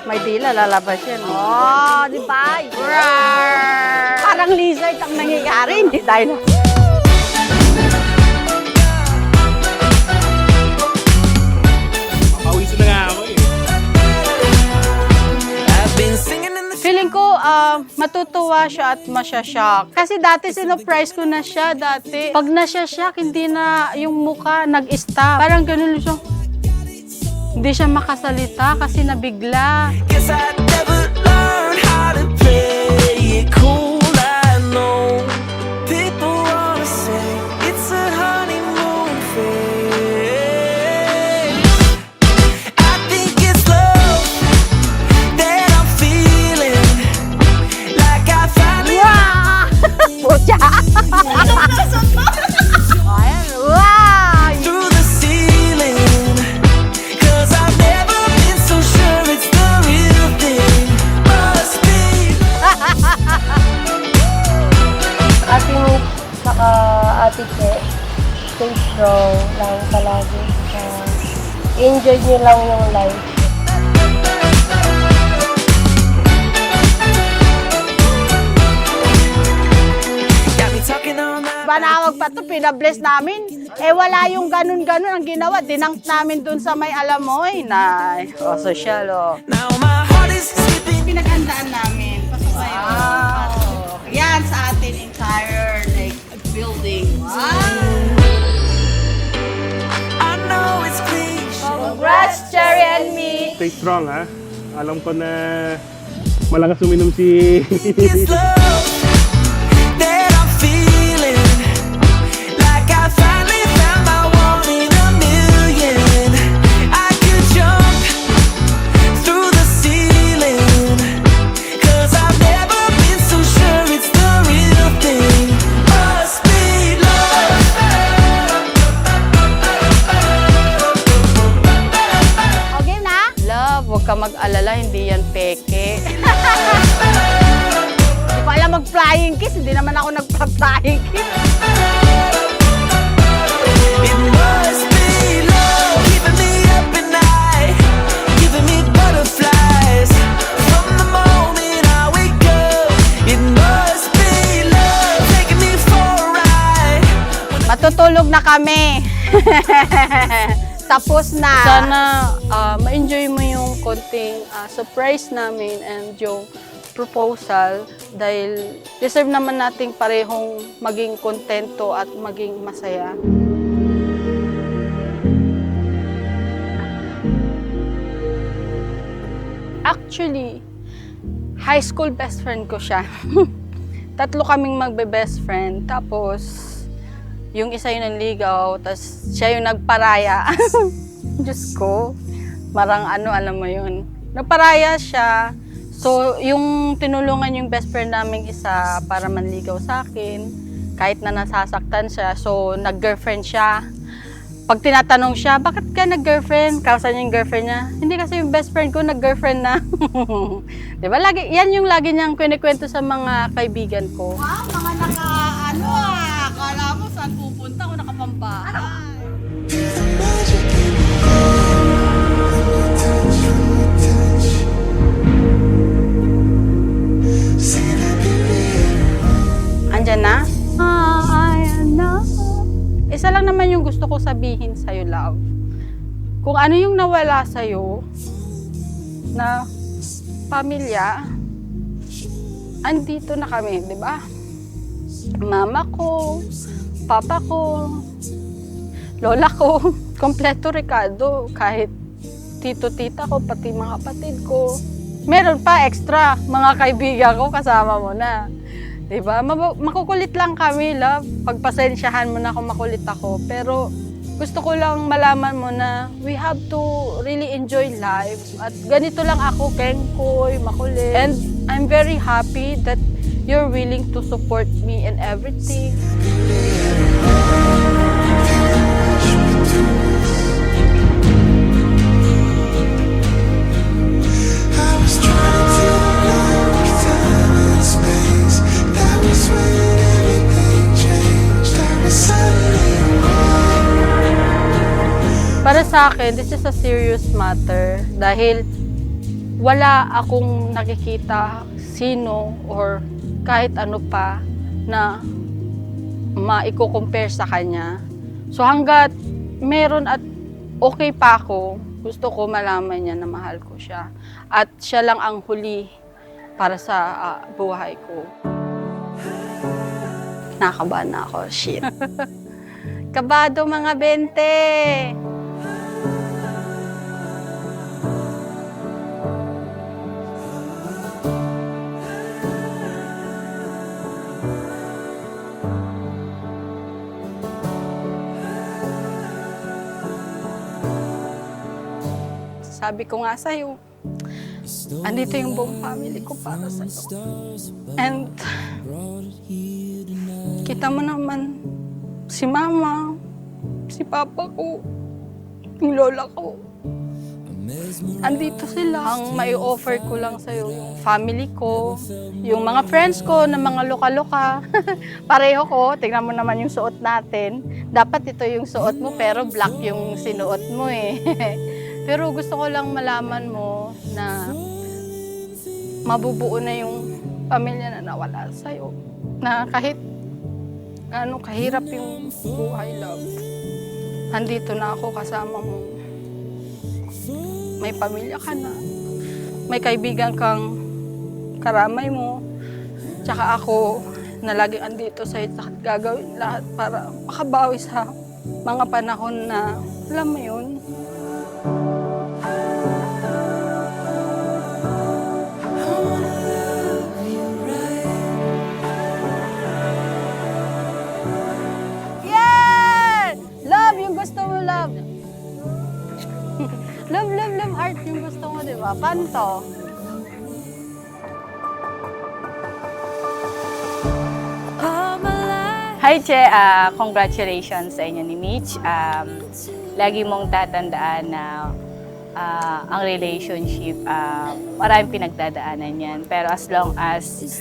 May dila, lalabas yan. Oh, di ba? Parang lizard ang nangyayari, hindi tayo na. Papawisin na nga ako eh. Feeling ko, matutuwa siya at masyashock. Kasi dati sinurprise ko na siya dati. Pag nasyashock, hindi na yung mukha nag-stop. Parang ganun siya. Hindi siya makasalita kasi nabigla. Guess I never learned how to play it cool. I know people wanna say it's a honeymoon phase. I think it's love that I'm feeling, like I finally Pucha! Ayan, wow! through the ceiling. 'Cause I've never been so sure it's the real thing. Must be Ate Mitch, saka Ate Che, stay strong lang palagi. Enjoy nyo lang yung life. got me talking all night. Banawag pa ito, pinabless namin. Eh wala yung ganun-ganun ang ginawa. Dinank namin dun sa may Alamoy na social, oh. Now my heart is skipping. Pinaghandaan namin. Pasok kayo. Yan sa atin entire building. I know it's cliche. Congrats, Cherry and me! Stay strong ha. Alam ko na malakas uminom si... It's love that I'm feeling, like I finally found my one in a million. I could jump through the ceiling, 'cause I've never been so sure it's the real thing. Must be love. Okay na? Love, huwag ka mag-alala, hindi yan peke. Hindi ko alam mag-flying kiss. Hindi naman ako nagpa-flying kiss. It must be love, keeping me up at night, giving me butterflies from the moment I wake up. It must be love, taking me for a ride. Matutulog na kami. Tapos na. Sana ma-enjoy mo yung konting surprise namin and yung proposal dahil deserve naman nating parehong maging kontento at maging masaya. Actually, high school best friend ko siya. Tatlo kaming magbe-best friend. Tapos, yung isa yung nanligaw, tapos siya yung nagparaya. Diyos ko, marang ano, alam mo yun. Nagparaya siya. So, yung tinulungan yung best friend namin isa para manligaw sa akin, kahit na nasasaktan siya, so nag-girlfriend siya. Pag tinatanong siya, bakit ka nag-girlfriend? Kausan niya yung girlfriend niya. Hindi kasi yung best friend ko nag-girlfriend na. Diba? Lagi, yan yung lagi niyang kwento sa mga kaibigan ko. Wow, mga akala mo saan pupunta kung nakapambahay. Andyan na? Ayan na. Isa lang naman yung gusto ko sabihin sa'yo, love. Kung ano yung nawala sa'yo, na pamilya, andito na kami, di ba? Mama ko, papa ko, lola ko, kompleto Ricardo, kahit tito-tita ko, pati mga kapatid ko. Meron pa extra, mga kaibigan ko, kasama mo na. Diba? Makukulit lang kami, love. Pagpasensyahan mo na kung makulit ako. Pero gusto ko lang malaman mo na we have to really enjoy life. At ganito lang ako, kengkoy, makulit. And I'm very happy that you're willing to support me in everything. I was trying to unlock time and space. That was when everything changed. I was suddenly Para sa akin, this is a serious matter. Dahil wala akong nakikita sino or kahit ano pa na maiko-compare sa kanya. So hanggat meron at okay pa ako, gusto ko malaman niya na mahal ko siya. At siya lang ang huli para sa buhay ko. Nakabahan na ako, shit. Kabado mga 20! Sabi ko nga sa'yo, andito yung buong family ko para sa'yo. And kita mo naman, si mama, si papa ko, yung lola ko, andito sila. Ang mai-offer ko lang sa'yo yung family ko, yung mga friends ko na mga loka-loka. Pareho ko, tingnan mo naman yung suot natin. Dapat ito yung suot mo pero black yung sinuot mo eh. Pero gusto ko lang malaman mo na mabubuo na yung pamilya na nawala sa'yo. Na kahit kahirap yung buhay, love, andito na ako kasama mo. May pamilya ka na. May kaibigan kang karamay mo. Tsaka ako na laging andito sa'yo at gagawin lahat para makabawi sa mga panahon na, alam mo yun, gusto mo, love. love, heart yung gusto mo, di ba? Paano to? Hi, Che. Congratulations sa inyo ni Mitch. Lagi mong tatandaan na ang relationship, maraming pinagdadaanan yan. Pero as long as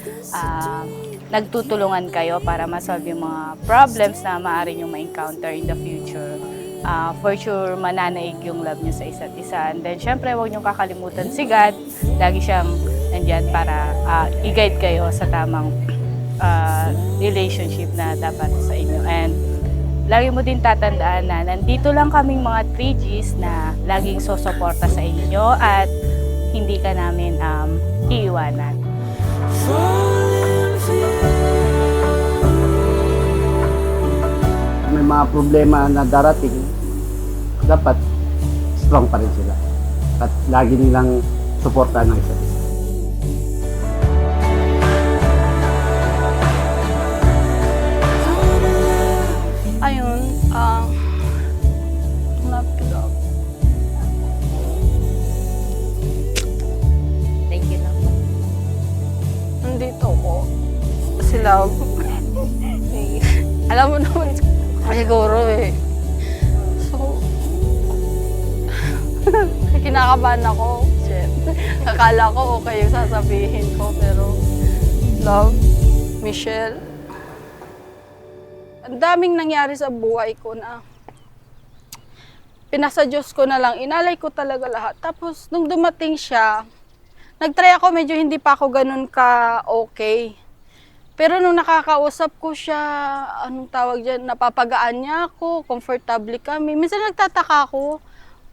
nagtutulungan kayo para masolve yung mga problems na maaari nyo ma-encounter in the future, for sure mananaig yung love nyo sa isa't isa. And then syempre huwag nyo kakalimutan si God. Lagi siyang nandyan para i-guide kayo sa tamang relationship na dapat sa inyo. And lagi mo din tatandaan na nandito lang kaming mga 3Gs na laging susuporta sa inyo at hindi ka namin iiwanan. May mga problema na darating, dapat strong pa rin sila. At lagi nilang suportahan ng isa't isa. Ayun, love to love. Thank you lang. Nandito ko. Si love. Alam mo naman, siguro eh. So, kinakabahan ako. Shit. Akala ko okay yung sasabihin ko, pero love, Michelle, ang daming nangyari sa buhay ko na pinasa Diyos ko na lang, inalay ko talaga lahat. Tapos, nung dumating siya, nag-try ako, medyo hindi pa ako ganun ka-okay. Pero nung nakakausap ko siya, anong tawag dyan, napapagaan niya ako, comfortable kami. Minsan nagtataka ako,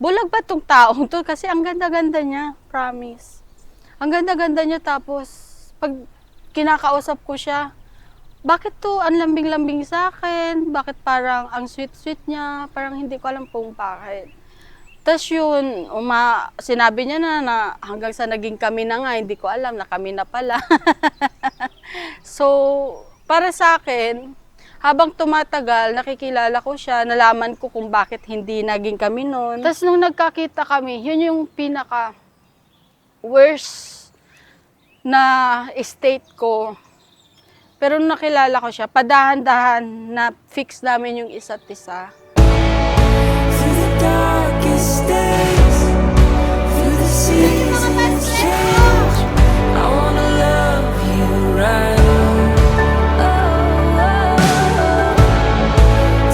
bulag ba tong taong to? Kasi ang ganda-ganda niya, promise. Ang ganda-ganda niya, tapos pag kinakausap ko siya, bakit to ang lambing-lambing sa akin? Bakit parang ang sweet-sweet niya? Parang hindi ko alam kung bakit. Tapos yun, sinabi niya na hanggang sa naging kami na nga, hindi ko alam na kami na pala. So, para sa akin, habang tumatagal, nakikilala ko siya, nalaman ko kung bakit hindi naging kami noon. Tapos nung nagkakita kami, yun yung pinaka-worst na state ko. Pero nung nakilala ko siya, padahan-dahan na fix namin yung isa't isa. Through the darkest days, through the seasons change, I wanna love you right.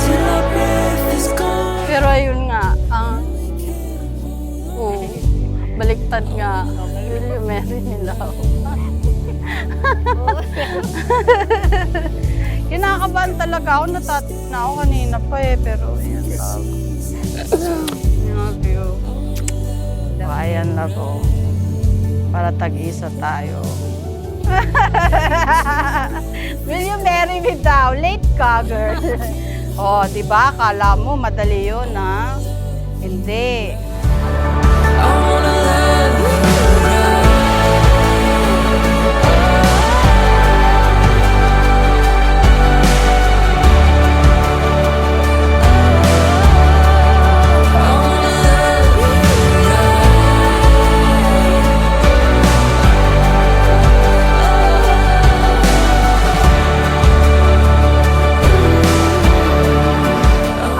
Till our breath is gone. Pero ayun nga, baliktad nga. Will you marry me now? Kinakabahan talaga ako. Natatik na ako kanina pa eh. Pero ayan, love. Love you. Ayan, love. Oh. Para tag-isa tayo. Will you marry me daw? Late ka, girl. Oh, di ba? Kala mo, madali yun, ha? Hindi. I wanna let you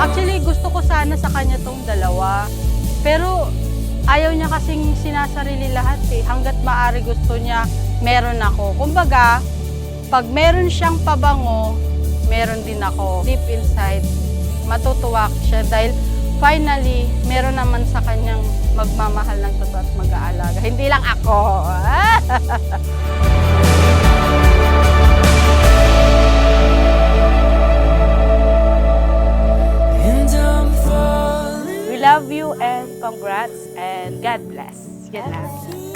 Actually, gusto ko sana sa kanya tong dalawa. Pero ayaw niya kasing sinasarili lahat eh. Hanggat maaari gusto niya, meron ako. Kumbaga, pag meron siyang pabango, meron din ako. Deep inside, matutuwa siya dahil finally, meron naman sa kanyang magmamahal ng totoo at mag-aalaga. Hindi lang ako. and I'm falling. We love you and congrats and God bless. Yan lang.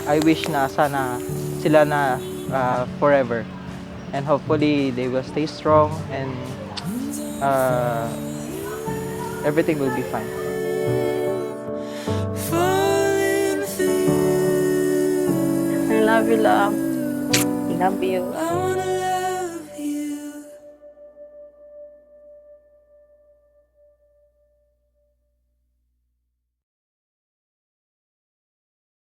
I wish na sana sila na forever. And hopefully they will stay strong and everything will be fine. Falling through. I love you, love. Love you. I wanna